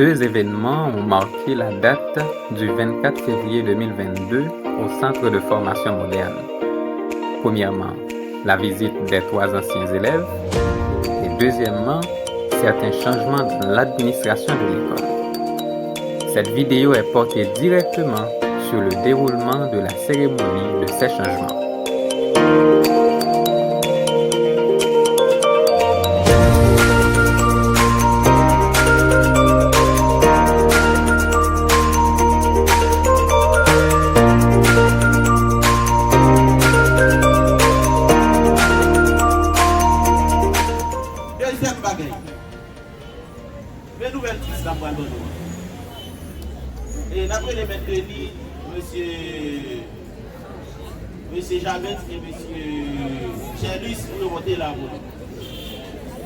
Deux événements ont marqué la date du 24 février 2022 au Centre de formation moderne. Premièrement, la visite des 3 anciens élèves et deuxièmement, certains changements dans l'administration de l'école. Cette vidéo est portée directement sur le déroulement de la cérémonie de ces changements. Deuxième bagaille. Les nouvelles qui sont abandonnées. Et d'après les maîtres de lit, monsieur Jabez et monsieur Chelus pour remonter la route.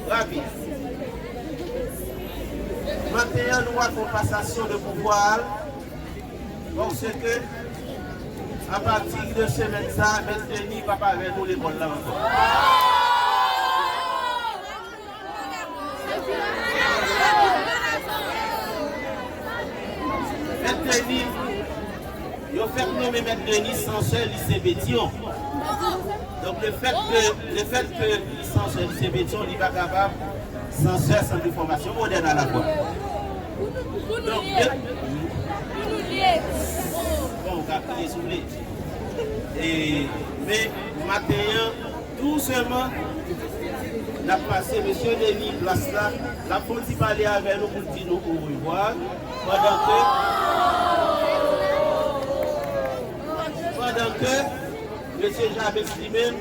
Rapide. Maintenant, nous avons passation de pouvoir parce que à partir de ce matin, maître Denis ne va pas avec nous l'école là encore. Maître Denis, il a fait nommer Maître Denis censeur lycée Bétion. Donc le fait que censeur lycée Bétion n'est pas capable, censeur centre de formation moderne à la fois. Donc, bon, on va prier sous les. Mais maintenant, doucement, on a passé M. Denis place là, la police parler avec nous pour dire nous au revoir. Pendant que M. Jabez lui-même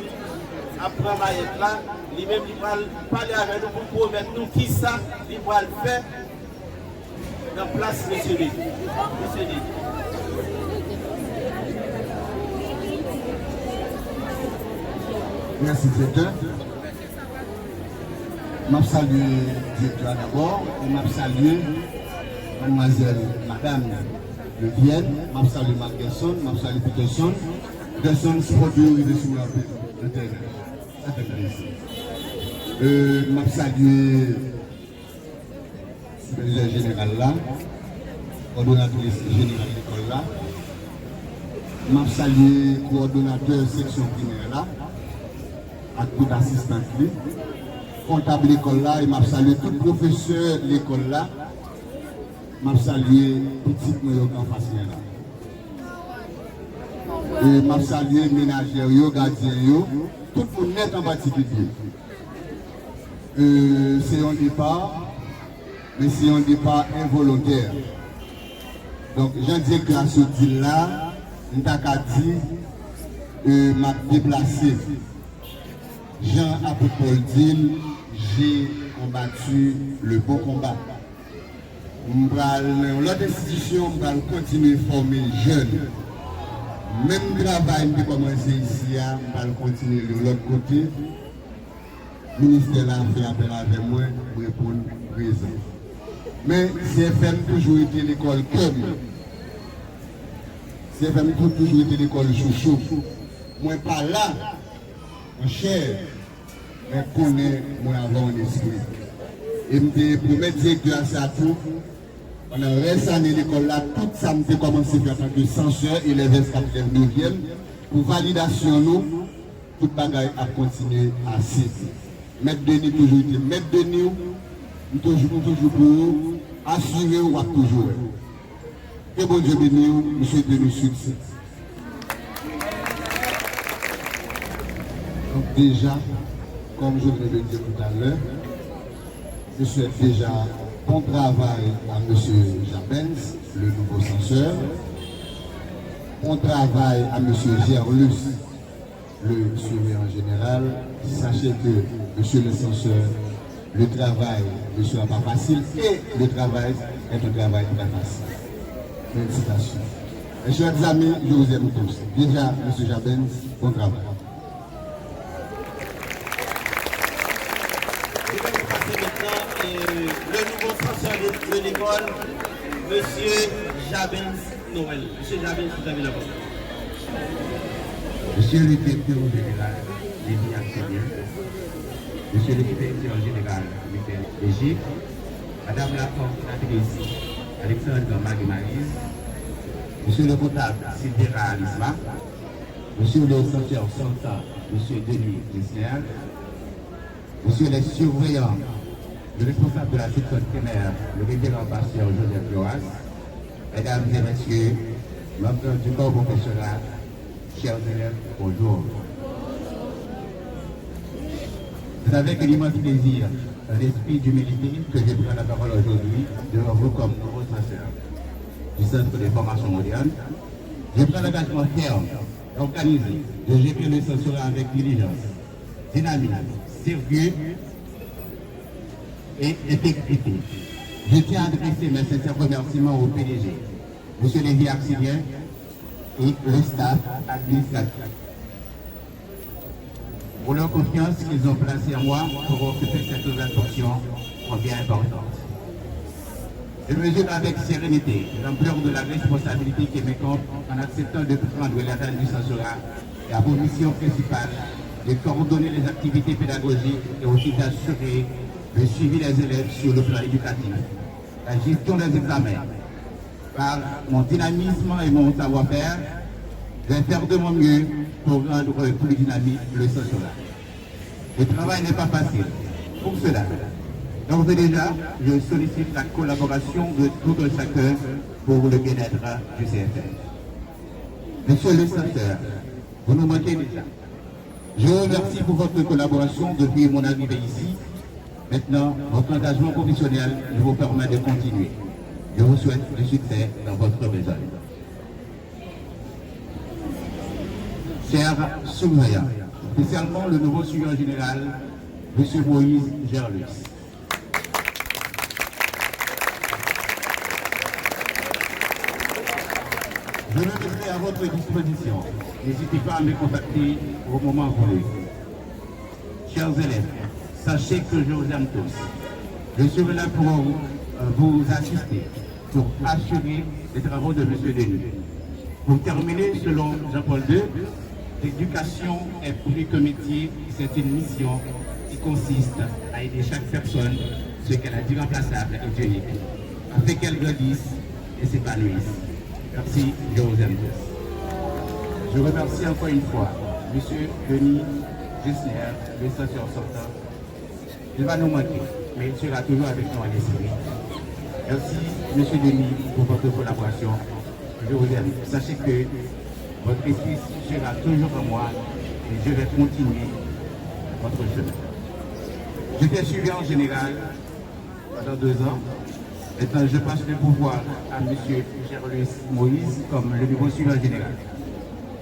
apprend Maïette là, lui-même il va parler avec nous pour promettre nous qui ça, il va le faire dans la place M. Denis. M. Denis. Merci, directeur. Je salue le directeur d'abord et je salue mademoiselle, madame de Vienne, je salue Marc Gerson, je salue Peterson. Gerson se produit arrivé sur l'Internet. Ça fait plaisir. Je salue le superviseur général là, coordonnatrice générale de l'école là. Je salue le coordonnateur section primaire là. À tout assistant lui, comptable l'école là, et m'a salué tout professeur de l'école là, m'a salué petit moyen en face là. Et m'a salué ménagère, gardien, tout le monde net en particulier. C'est un départ, mais c'est un départ involontaire. Donc, j'en dis que à ce deal là, je m'a déplacé. Jean Apôtre dit, j'ai combattu le bon combat. L'autre institution, on va continuer à former les jeunes. Même travail que commencé ici, on va continuer de l'autre côté. Le ministère a fait appel avec moi pour répondre présent. Mais CFM toujours été l'école comme. CFM toujours été l'école chouchou. Moi, pas là. Mon cher, mais connaît mon avant en esprit. Et je promets directeur à ça tout. On a resté à l'école là, tout ça me fait commencer en tant que censeur et les 24 9e. Pour validation, nous, tout le bagage a continué à citer. Maître Denis toujours été maître Denis, nous toujours pour vous, assurer ou à toujours. Que bon Dieu bénisse, nous souhaitons nous succès. Donc déjà, comme je venais de le dire tout à l'heure, je souhaite déjà bon travail à M. Jabens, le nouveau censeur. Bon travail à M. Gerlus, le surveillant général. Sachez que, M. le censeur, le travail ne sera pas facile et le travail est un travail très facile. Félicitations. Mes chers amis, je vous aime tous. Déjà, M. Jabens, bon travail. Le nouveau censeur de l'école, M. Jabens Noël. M. Jabens, vous avez la parole. Monsieur le directeur général des biens, Monsieur le directeur général du Égypte, Madame la coordinatrice Alexandre Marie-Marise, Monsieur le comptable, Sylvia Alisma, Monsieur le censeur Santa, Monsieur Denis Lisner, Monsieur les surveillants, le responsable de la section primaire, le révérend pasteur Joseph Loas, Mesdames et Messieurs, membres du corps professoral, chers élèves, bonjour. C'est avec un immense plaisir, un esprit d'humilité que je prends la parole aujourd'hui devant vous comme nouveau censeur du Centre de formation moderne. Je prends l'engagement ferme, organisé, de gérer le censurat avec diligence, dynamisme, sérieux et intégrité. Je tiens à adresser mes sincères remerciements au PDG, M. Lévy Axilien et le staff administratif pour leur confiance qu'ils ont placée en moi pour occuper cette nouvelle fonction bien importante. Je mesure avec sérénité l'ampleur de la responsabilité qui m'écombe en acceptant de prendre les rênes du censurat et à pour mission principale de coordonner les activités pédagogiques et aussi d'assurer le suivi des élèves sur le plan éducatif, la gestion des examens. Par mon dynamisme et mon savoir-faire, je vais faire de mon mieux pour rendre plus dynamique le censurat. Le travail n'est pas facile. Pour cela, d'ores et déjà, je sollicite la collaboration de tout un chacun pour le bien-être du CFL. Monsieur le censeur, vous nous manquez déjà. Je vous remercie pour votre collaboration depuis mon arrivée ici. Maintenant, votre engagement professionnel vous permet de continuer. Je vous souhaite du succès dans votre besoin. Chers surveillants, spécialement le nouveau surveillant général, M. Moïse Gerlus. Je me mettrai à votre disposition. N'hésitez pas à me contacter au moment voulu. Chers élèves, sachez que je vous aime tous. Je serai là pour vous assister, pour assurer les travaux de M. Denis. Pour terminer, selon Jean-Paul II, l'éducation est plus qu'un métier, c'est une mission qui consiste à aider chaque personne ce qu'elle a d'irremplaçable et d'unique, afin qu'elle grandisse et s'épanouisse. Merci, je vous aime tous. Je remercie encore une fois M. Denis Gessner, le censeur sortant. Il va nous manquer, mais il sera toujours avec nous à l'esprit. Merci, M. Denis, pour votre collaboration. Je vous aime. Sachez que votre esprit sera toujours en moi et je vais continuer votre chemin. J'étais surveillant général pendant 2 ans. Maintenant, je passe le pouvoir à M. Gerlus Moïse comme le nouveau surveillant général.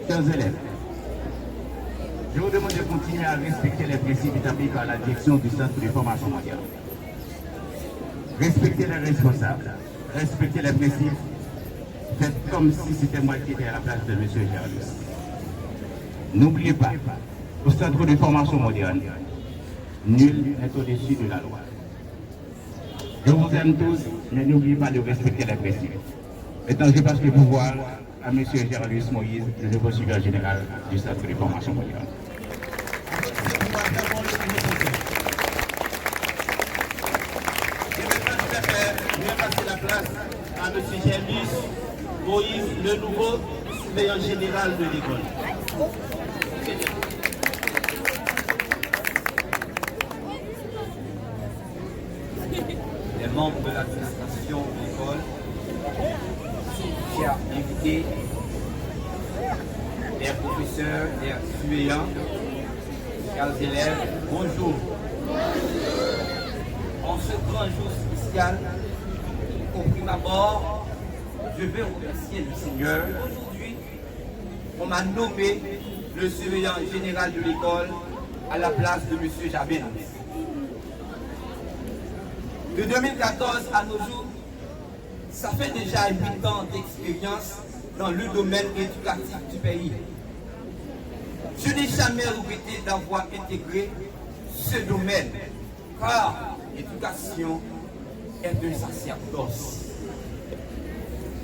Chers élèves, je vous demande de continuer à respecter les principes établis par la direction du Centre de formation mondiale. Respectez les responsables, respectez les principes. Faites comme si c'était moi qui étais à la place de M. Gerlus. N'oubliez pas, au Centre de formation moderne, nul n'est au-dessus de la loi. Je vous aime tous, mais n'oubliez pas de respecter les principes. Maintenant, je passe le pouvoir à M. Gerlus Moïse, le nouveau surveillant général du Centre de formation moderne. Je vais passer la place à M. Gerlus Moïse, le nouveau surveillant général de l'école. Les membres de l'administration de l'école, chers invités, les professeurs, les surveillants, chers élèves, bonjour. En ce grand jour spécial, au prime abord, je veux remercier le Seigneur. Aujourd'hui, on m'a nommé le surveillant général de l'école à la place de M. Jabin. De 2014 à nos jours, ça fait déjà 8 ans d'expérience dans le domaine éducatif du pays. Je n'ai jamais regretté d'avoir intégré ce domaine, car l'éducation est un sacerdoce.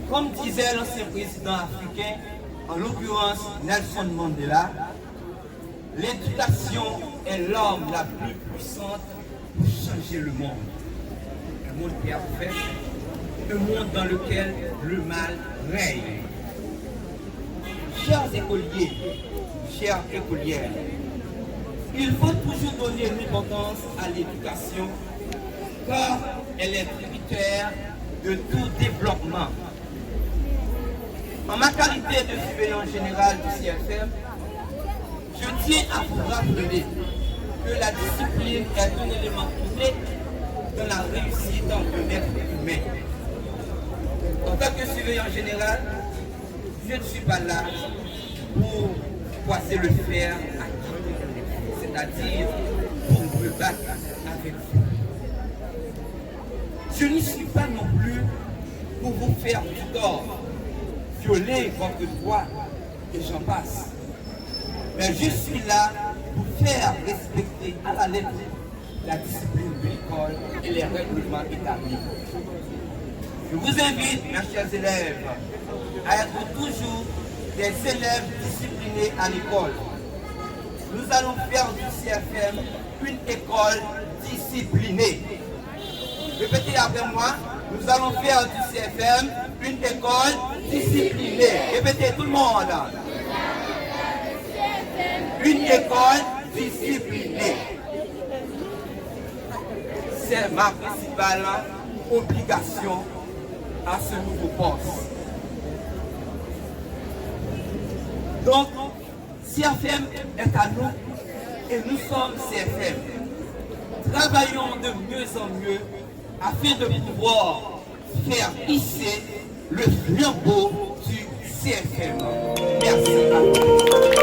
Comme disait l'ancien président africain, en l'occurrence Nelson Mandela, l'éducation est l'arme la plus puissante pour changer le monde. monde parfait, un monde dans lequel le mal règne. Chers écoliers, chères écolières, il faut toujours donner l'importance à l'éducation car elle est tributaire de tout développement. En ma qualité de surveillant général du CFM, je tiens à vous rappeler que la discipline est un élément clé dans la réussite d'un être humain. En tant que surveillant général, je ne suis pas là pour croiser le fer à qui, c'est-à-dire pour me battre avec vous. Je n'y suis pas non plus pour vous faire du tort, violer votre droit, et j'en passe. Mais je suis là pour faire respecter à la lettre la discipline de l'école et les règlements établis. Je vous invite, mes chers élèves, à être toujours des élèves disciplinés à l'école. Nous allons faire du CFM une école disciplinée. Répétez après moi, nous allons faire du CFM une école disciplinée. Répétez tout le monde. Une école disciplinée. C'est ma principale obligation à ce nouveau poste. Donc, CFM est à nous et nous sommes CFM. Travaillons de mieux en mieux afin de pouvoir faire hisser le flambeau du CFM. Merci à vous.